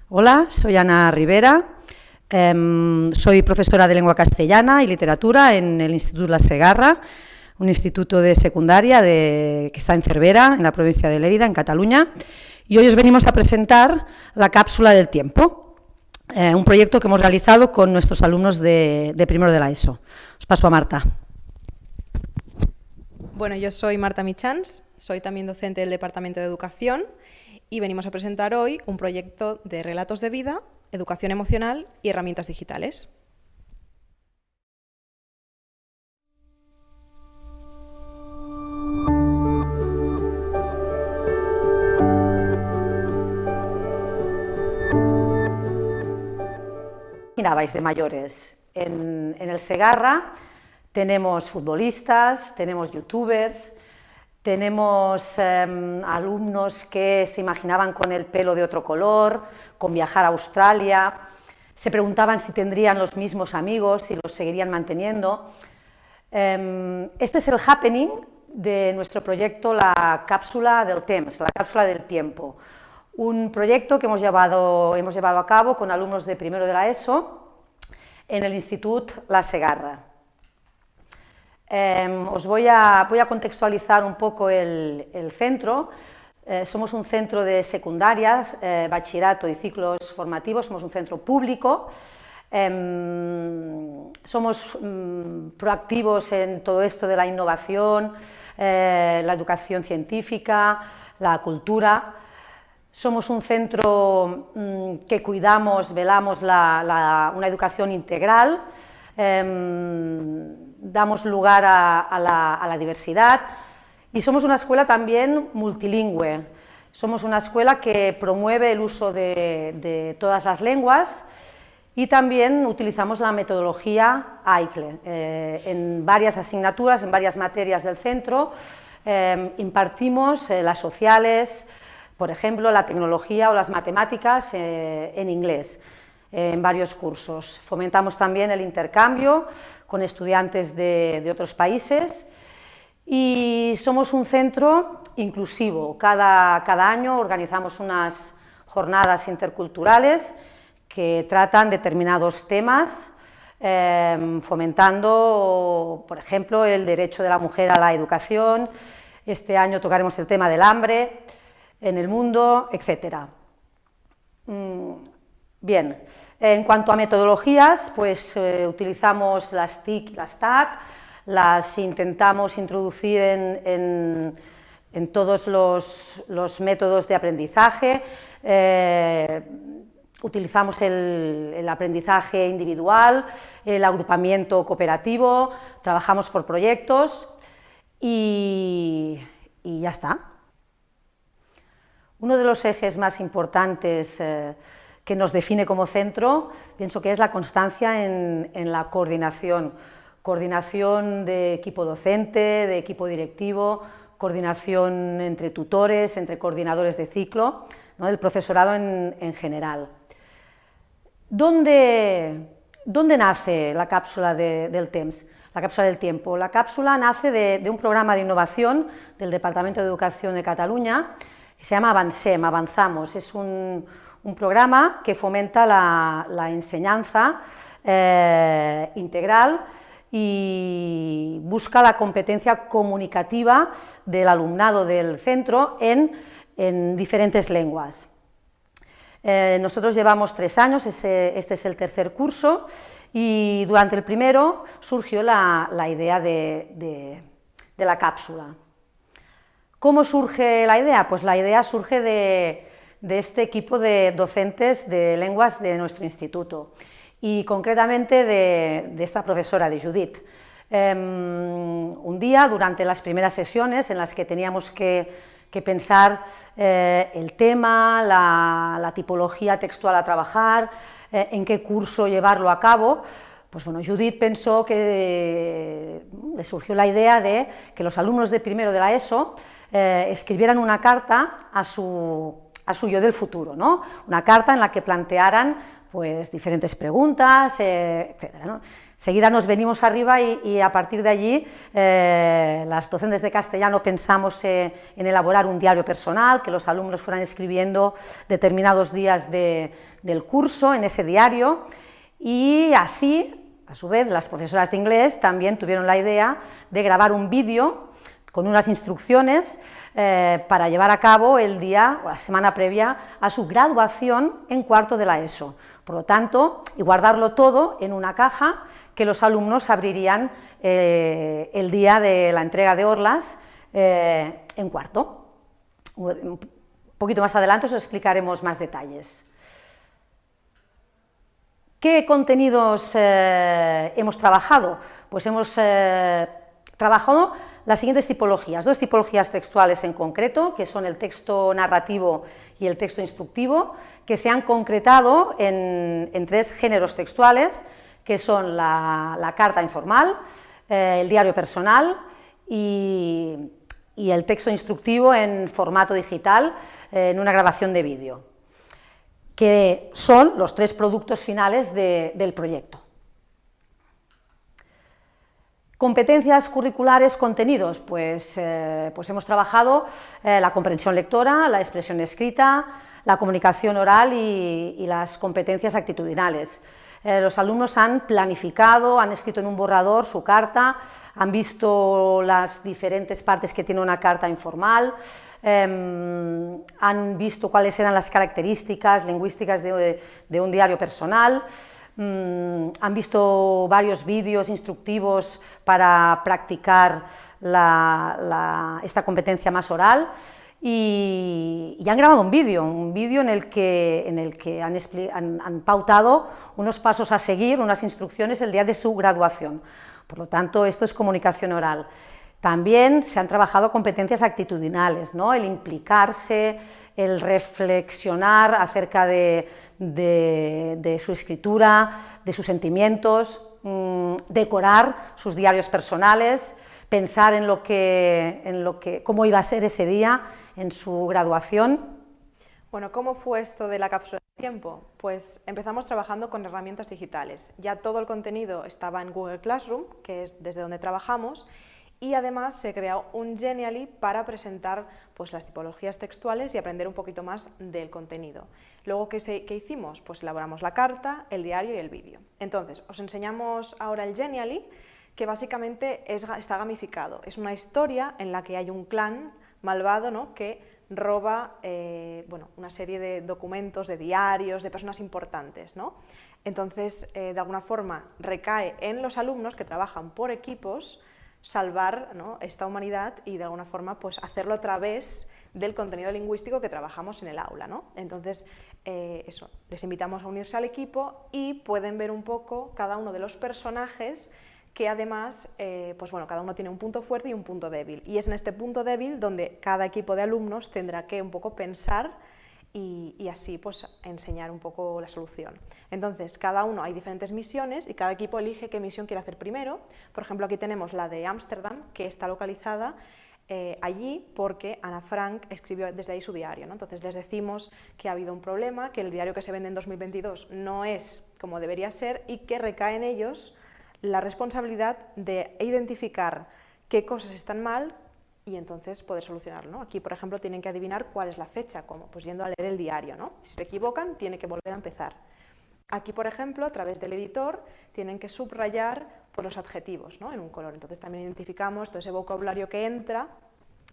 Hola, soy Ana Rivera, soy profesora de lengua castellana y literatura en el Instituto La Segarra, un instituto de secundaria que está en Cervera, en la provincia de Lérida, en Cataluña, y hoy os venimos a presentar la cápsula del tiempo, un proyecto que hemos realizado con nuestros alumnos de primero de la ESO. Os paso a Marta. Bueno, yo soy Marta Michans, soy también docente del Departamento de Educación y venimos a presentar hoy un proyecto de relatos de vida, educación emocional y herramientas digitales. Imaginabais de mayores. En el Segarra tenemos futbolistas, tenemos youtubers, tenemos alumnos que se imaginaban con el pelo de otro color, con viajar a Australia, se preguntaban si tendrían los mismos amigos, si los seguirían manteniendo. Este es el happening de nuestro proyecto, la cápsula del temps, la cápsula del tiempo. Un proyecto que hemos llevado a cabo con alumnos de primero de la ESO en el Instituto La Segarra. Os voy a contextualizar un poco el centro. Somos un centro de secundarias, bachillerato y ciclos formativos, somos un centro público. Somos proactivos en todo esto de la innovación, la educación científica, la cultura. Somos un centro que cuidamos, velamos una educación integral, damos lugar a la diversidad y somos una escuela también multilingüe. Somos una escuela que promueve el uso de todas las lenguas y también utilizamos la metodología AICLE. En varias asignaturas, en varias materias del centro, impartimos las sociales, por ejemplo, la tecnología o las matemáticas en inglés, en varios cursos. Fomentamos también el intercambio con estudiantes de otros países y somos un centro inclusivo. Cada año organizamos unas jornadas interculturales que tratan determinados temas, fomentando, por ejemplo, el derecho de la mujer a la educación. Este año tocaremos el tema del hambre en el mundo, etc. Bien, en cuanto a metodologías, pues utilizamos las TIC y las TAC, las intentamos introducir en todos los métodos de aprendizaje. Utilizamos el aprendizaje individual, el agrupamiento cooperativo, trabajamos por proyectos y ya está. Uno de los ejes más importantes que nos define como centro, pienso que es la constancia en la coordinación de equipo docente, de equipo directivo, coordinación entre tutores, entre coordinadores de ciclo, ¿no?, del profesorado en general. ¿Dónde nace la cápsula del temps? La cápsula del tiempo. La cápsula nace de un programa de innovación del Departamento de Educación de Cataluña, que se llama Avancem, Avanzamos. Es un programa que fomenta la enseñanza integral y busca la competencia comunicativa del alumnado del centro en diferentes lenguas. Nosotros llevamos 3 años, este es el tercer curso, y durante el primero surgió la idea de la cápsula. ¿Cómo surge la idea? Pues la idea surge de este equipo de docentes de lenguas de nuestro instituto y concretamente de esta profesora, de Judith. Un día, durante las primeras sesiones en las que teníamos que pensar el tema, la tipología textual a trabajar, en qué curso llevarlo a cabo, pues bueno, Judith pensó que le surgió la idea de que los alumnos de primero de la ESO escribieran una carta a su a su yo del futuro, ¿no? Una carta en la que plantearan pues, diferentes preguntas, etc., ¿no? Enseguida nos venimos arriba y a partir de allí las docentes de castellano pensamos en elaborar un diario personal, que los alumnos fueran escribiendo determinados días del curso en ese diario, y así, a su vez, las profesoras de inglés también tuvieron la idea de grabar un vídeo con unas instrucciones para llevar a cabo el día o la semana previa a su graduación en cuarto de la ESO. Por lo tanto, y guardarlo todo en una caja que los alumnos abrirían el día de la entrega de orlas en cuarto. Un poquito más adelante os explicaremos más detalles. ¿Qué contenidos hemos trabajado? Pues hemos trabajado las siguientes tipologías, dos tipologías textuales en concreto, que son el texto narrativo y el texto instructivo, que se han concretado en tres géneros textuales, que son la carta informal, el diario personal y el texto instructivo en formato digital, en una grabación de vídeo, que son los tres productos finales del proyecto. Competencias curriculares, contenidos, pues hemos trabajado la comprensión lectora, la expresión escrita, la comunicación oral y las competencias actitudinales. Los alumnos han planificado, han escrito en un borrador su carta, han visto las diferentes partes que tiene una carta informal, han visto cuáles eran las características lingüísticas de un diario personal, han visto varios vídeos instructivos para practicar esta competencia más oral y han grabado un vídeo en el que han pautado unos pasos a seguir, unas instrucciones el día de su graduación. Por lo tanto, esto es comunicación oral. También se han trabajado competencias actitudinales, ¿no? El implicarse, el reflexionar acerca de su escritura, de sus sentimientos, decorar sus diarios personales, pensar en cómo iba a ser ese día en su graduación. Bueno, ¿cómo fue esto de la cápsula de tiempo? Pues empezamos trabajando con herramientas digitales. Ya todo el contenido estaba en Google Classroom, que es desde donde trabajamos, y además se creó un Genially para presentar pues, las tipologías textuales y aprender un poquito más del contenido. Luego, ¿qué hicimos? Pues elaboramos la carta, el diario y el vídeo. Entonces, os enseñamos ahora el Genially, que básicamente está gamificado. Es una historia en la que hay un clan malvado, ¿no?, que roba una serie de documentos, de diarios, de personas importantes, ¿no? Entonces, de alguna forma, recae en los alumnos que trabajan por equipos salvar, ¿no?, esta humanidad y de alguna forma pues, hacerlo a través del contenido lingüístico que trabajamos en el aula, ¿no? Entonces, les invitamos a unirse al equipo y pueden ver un poco cada uno de los personajes que además, cada uno tiene un punto fuerte y un punto débil. Y es en este punto débil donde cada equipo de alumnos tendrá que un poco pensar y así pues enseñar un poco la solución. Entonces, cada uno hay diferentes misiones y cada equipo elige qué misión quiere hacer primero. Por ejemplo, aquí tenemos la de Ámsterdam, que está localizada allí porque Ana Frank escribió desde ahí su diario, ¿no? Entonces les decimos que ha habido un problema, que el diario que se vende en 2022 no es como debería ser y que recae en ellos la responsabilidad de identificar qué cosas están mal y entonces poder solucionarlo, ¿no? Aquí, por ejemplo, tienen que adivinar cuál es la fecha, como pues yendo a leer el diario, ¿no? Si se equivocan, tiene que volver a empezar. Aquí, por ejemplo, a través del editor, tienen que subrayar por los adjetivos, ¿no?, en un color. Entonces también identificamos todo ese vocabulario que entra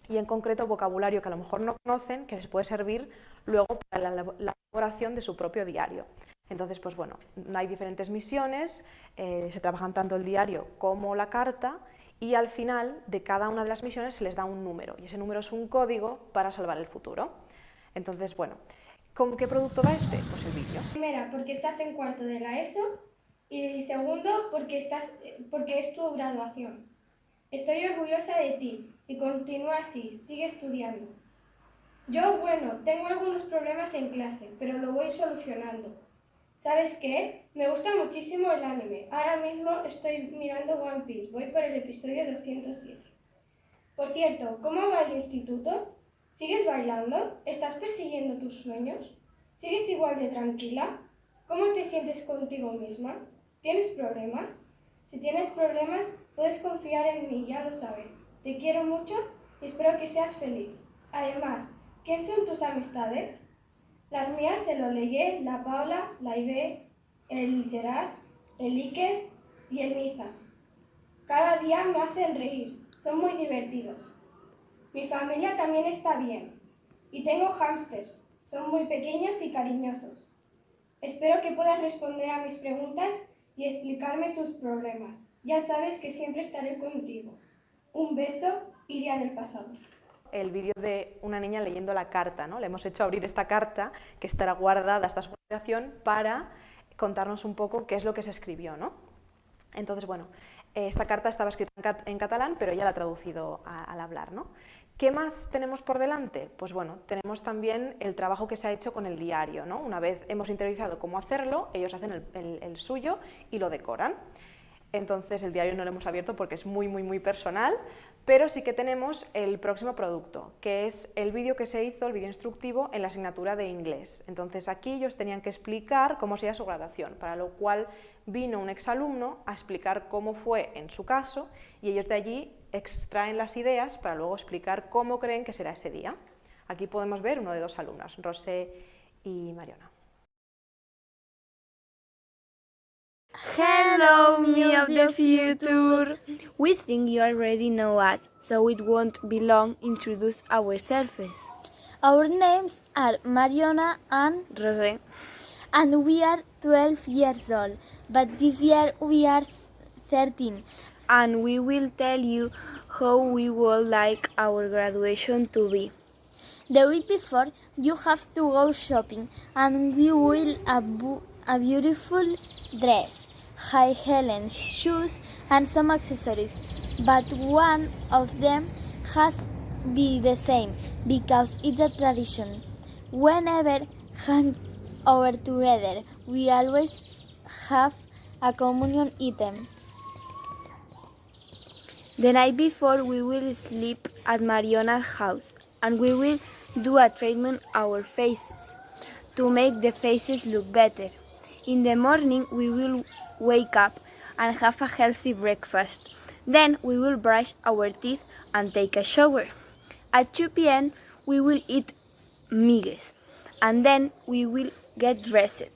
y en concreto vocabulario que a lo mejor no conocen, que les puede servir luego para la elaboración de su propio diario. Entonces, pues bueno, hay diferentes misiones, se trabajan tanto el diario como la carta y al final de cada una de las misiones se les da un número y ese número es un código para salvar el futuro. Entonces, bueno, ¿con qué producto va este? Pues el vídeo. Primera, porque estás en cuarto de la ESO y segundo, porque es tu graduación. Estoy orgullosa de ti y continúa así, sigue estudiando. Yo, bueno, tengo algunos problemas en clase, pero lo voy solucionando. ¿Sabes qué? Me gusta muchísimo el anime. Ahora mismo estoy mirando One Piece, voy por el episodio 207. Por cierto, ¿cómo va el instituto? ¿Sigues bailando? ¿Estás persiguiendo tus sueños? ¿Sigues igual de tranquila? ¿Cómo te sientes contigo misma? ¿Tienes problemas? Si tienes problemas, puedes confiar en mí, ya lo sabes. Te quiero mucho y espero que seas feliz. Además, ¿quién son tus amistades? Las mías el Oleguer, la Paula, la Ibe, el Gerard, el Iker y el Niza. Cada día me hacen reír, son muy divertidos. Mi familia también está bien. Y tengo hámsters, son muy pequeños y cariñosos. Espero que puedas responder a mis preguntas y explicarme tus problemas. Ya sabes que siempre estaré contigo. Un beso, Iria del pasado. El vídeo de una niña leyendo la carta, ¿no? Le hemos hecho abrir esta carta que estará guardada hasta su publicación para contarnos un poco qué es lo que se escribió, ¿no? Entonces, bueno, esta carta estaba escrita en catalán, pero ella la ha traducido al hablar, ¿no? ¿Qué más tenemos por delante? Pues bueno, tenemos también el trabajo que se ha hecho con el diario, ¿no? Una vez hemos interiorizado cómo hacerlo, ellos hacen el suyo y lo decoran. Entonces el diario no lo hemos abierto porque es muy personal, pero sí que tenemos el próximo producto, que es el vídeo que se hizo, el vídeo instructivo en la asignatura de inglés. Entonces aquí ellos tenían que explicar cómo sería su graduación, para lo cual vino un exalumno a explicar cómo fue en su caso y ellos de allí extraen las ideas para luego explicar cómo creen que será ese día. Aquí podemos ver uno de dos alumnas, Rosé y Mariona. Hello, me of the future. We think you already know us, so it won't be long introduce ourselves. Our names are Mariona and Rosé. and we are 12 years old, but this year we are 13. And we will tell you how we would like our graduation to be. The week before, you have to go shopping, and we will a beautiful dress, high Helen shoes, and some accessories. But one of them has be the same because it's a tradition. Whenever hang over together, we always have a communion item. The night before, we will sleep at Mariona's house, and we will do a treatment our faces to make the faces look better. In the morning, we will wake up and have a healthy breakfast. Then we will brush our teeth and take a shower. At 2 p.m., we will eat migues, and then we will get dressed.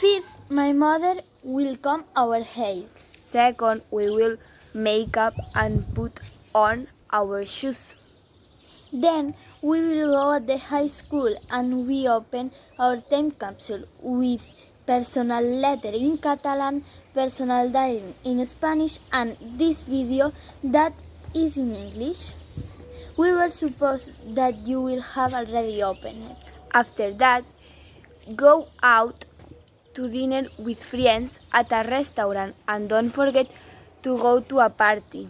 First, my mother will comb our hair. Second, we will make up and put on our shoes. Then we will go at the high school and we open our time capsule with personal letter in Catalan, personal diary in Spanish, and this video that is in English. We were supposed that you will have already opened it. After that, go out to dinner with friends at a restaurant, and don't forget to go to a party,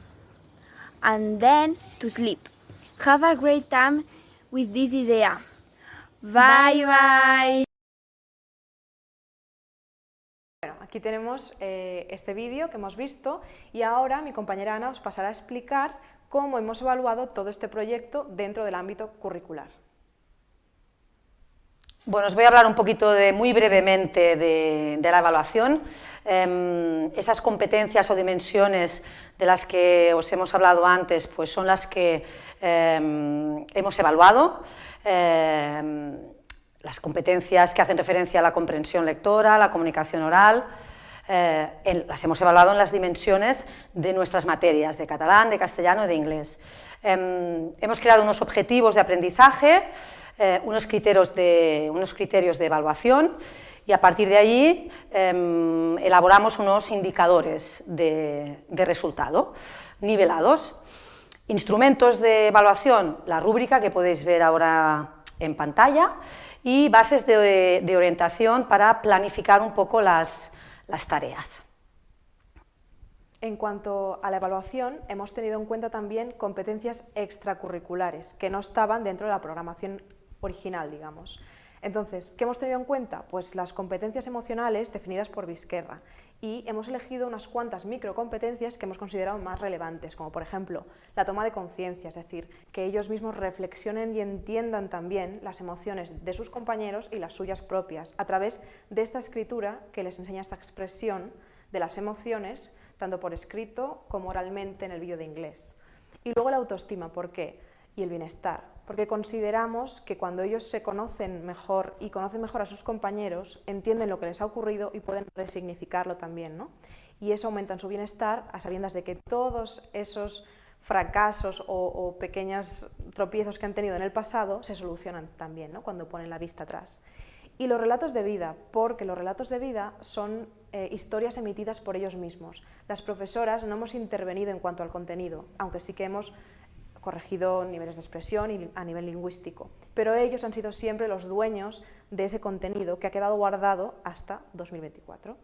and then to sleep. Have a great time with this idea. Bye bye. Bueno, aquí tenemos este vídeo que hemos visto y ahora mi compañera Ana os pasará a explicar cómo hemos evaluado todo este proyecto dentro del ámbito curricular. Bueno, os voy a hablar un poquito muy brevemente de la evaluación. Esas competencias o dimensiones de las que os hemos hablado antes, pues son las que hemos evaluado. Las competencias que hacen referencia a la comprensión lectora, la comunicación oral, las hemos evaluado en las dimensiones de nuestras materias, de catalán, de castellano y de inglés. Hemos creado unos objetivos de aprendizaje, unos criterios de evaluación y a partir de allí elaboramos unos indicadores de resultado nivelados. Instrumentos de evaluación, la rúbrica que podéis ver ahora en pantalla y bases de orientación para planificar un poco las tareas. En cuanto a la evaluación, hemos tenido en cuenta también competencias extracurriculares que no estaban dentro de la programación original, digamos. Entonces, ¿qué hemos tenido en cuenta? Pues las competencias emocionales definidas por Vizquerra, y hemos elegido unas cuantas microcompetencias que hemos considerado más relevantes, como por ejemplo la toma de conciencia, es decir, que ellos mismos reflexionen y entiendan también las emociones de sus compañeros y las suyas propias, a través de esta escritura que les enseña esta expresión de las emociones, tanto por escrito como oralmente en el vídeo de inglés. Y luego la autoestima, ¿por qué? Y el bienestar, porque consideramos que cuando ellos se conocen mejor y conocen mejor a sus compañeros, entienden lo que les ha ocurrido y pueden resignificarlo también, ¿no? Y eso aumenta en su bienestar a sabiendas de que todos esos fracasos o pequeños tropiezos que han tenido en el pasado se solucionan también, ¿no? Cuando ponen la vista atrás. Y los relatos de vida, porque los relatos de vida son historias emitidas por ellos mismos. Las profesoras no hemos intervenido en cuanto al contenido, aunque sí que hemos corregido niveles de expresión y a nivel lingüístico, pero ellos han sido siempre los dueños de ese contenido que ha quedado guardado hasta 2024.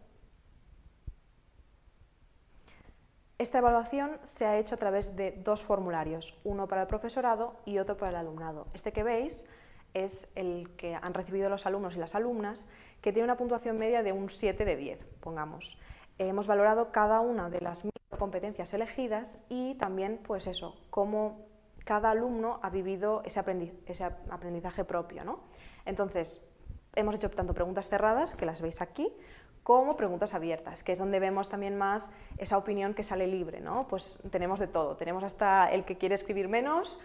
Esta evaluación se ha hecho a través de dos formularios, uno para el profesorado y otro para el alumnado. Este que veis es el que han recibido los alumnos y las alumnas, que tiene una puntuación media de un 7 de 10, pongamos. Hemos valorado cada una de las competencias elegidas y también, pues eso, cómo cada alumno ha vivido ese aprendizaje propio, ¿no? Entonces, hemos hecho tanto preguntas cerradas, que las veis aquí, como preguntas abiertas, que es donde vemos también más esa opinión que sale libre, ¿no? Pues tenemos de todo, tenemos hasta el que quiere escribir menos,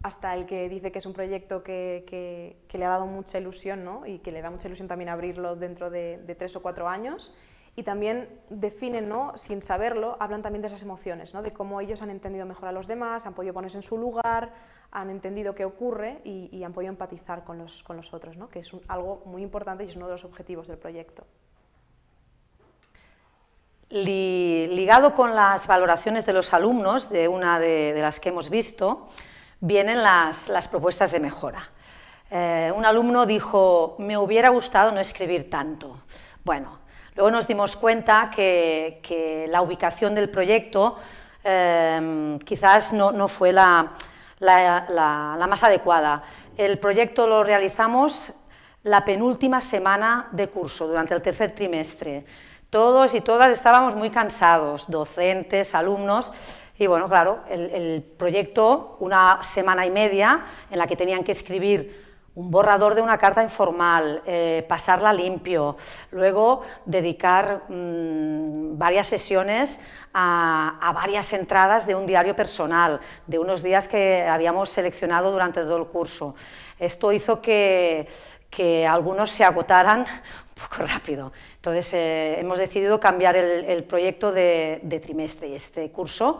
hasta el que dice que es un proyecto que le ha dado mucha ilusión, ¿no? Y que le da mucha ilusión también abrirlo dentro de 3 o 4 años, y también definen, ¿no? Sin saberlo, hablan también de esas emociones, ¿no? De cómo ellos han entendido mejor a los demás, han podido ponerse en su lugar, han entendido qué ocurre y han podido empatizar con los otros, ¿no? Que es algo muy importante y es uno de los objetivos del proyecto. Ligado con las valoraciones de los alumnos, de una de las que hemos visto, vienen las propuestas de mejora. Un alumno dijo: me hubiera gustado no escribir tanto. Bueno, luego nos dimos cuenta que la ubicación del proyecto quizás no fue la más adecuada. El proyecto lo realizamos la penúltima semana de curso, durante el tercer trimestre. Todos y todas estábamos muy cansados, docentes, alumnos, y bueno, claro, el proyecto, una semana y media en la que tenían que escribir un borrador de una carta informal, pasarla limpio, luego dedicar varias sesiones a varias entradas de un diario personal, de unos días que habíamos seleccionado durante todo el curso. Esto hizo que algunos se agotaran un poco rápido. Entonces hemos decidido cambiar el proyecto de trimestre, y este curso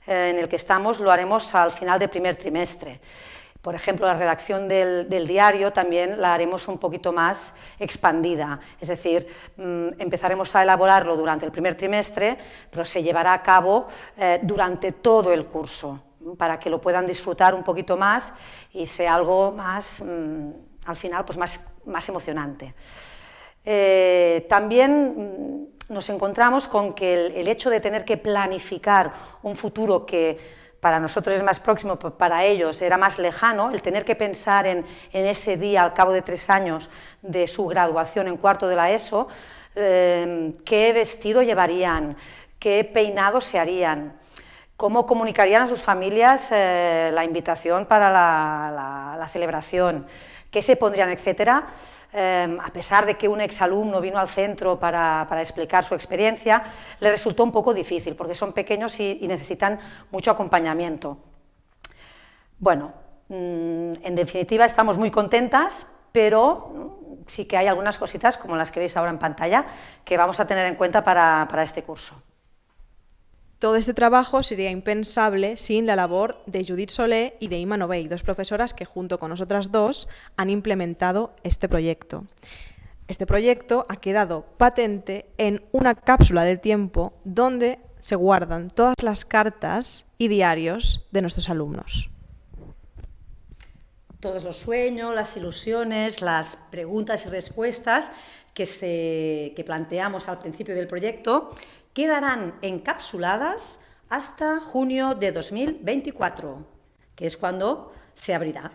en el que estamos lo haremos al final del primer trimestre. Por ejemplo, la redacción del diario también la haremos un poquito más expandida, es decir, empezaremos a elaborarlo durante el primer trimestre, pero se llevará a cabo durante todo el curso, para que lo puedan disfrutar un poquito más y sea algo más, al final, pues más emocionante. También nos encontramos con que el hecho de tener que planificar un futuro que para nosotros es más próximo, para ellos era más lejano, el tener que pensar en ese día al cabo de 3 años de su graduación en cuarto de la ESO, qué vestido llevarían, qué peinado se harían, cómo comunicarían a sus familias la invitación para la celebración, qué se pondrían, etcétera. A pesar de que un exalumno vino al centro para explicar su experiencia, le resultó un poco difícil, porque son pequeños y necesitan mucho acompañamiento. Bueno, en definitiva estamos muy contentas, pero sí que hay algunas cositas, como las que veis ahora en pantalla, que vamos a tener en cuenta para este curso. Todo este trabajo sería impensable sin la labor de Judith Solé y de Ima Novell, 2 profesoras que junto con nosotras 2 han implementado este proyecto. Este proyecto ha quedado patente en una cápsula del tiempo donde se guardan todas las cartas y diarios de nuestros alumnos. Todos los sueños, las ilusiones, las preguntas y respuestas que planteamos al principio del proyecto quedarán encapsuladas hasta junio de 2024, que es cuando se abrirá.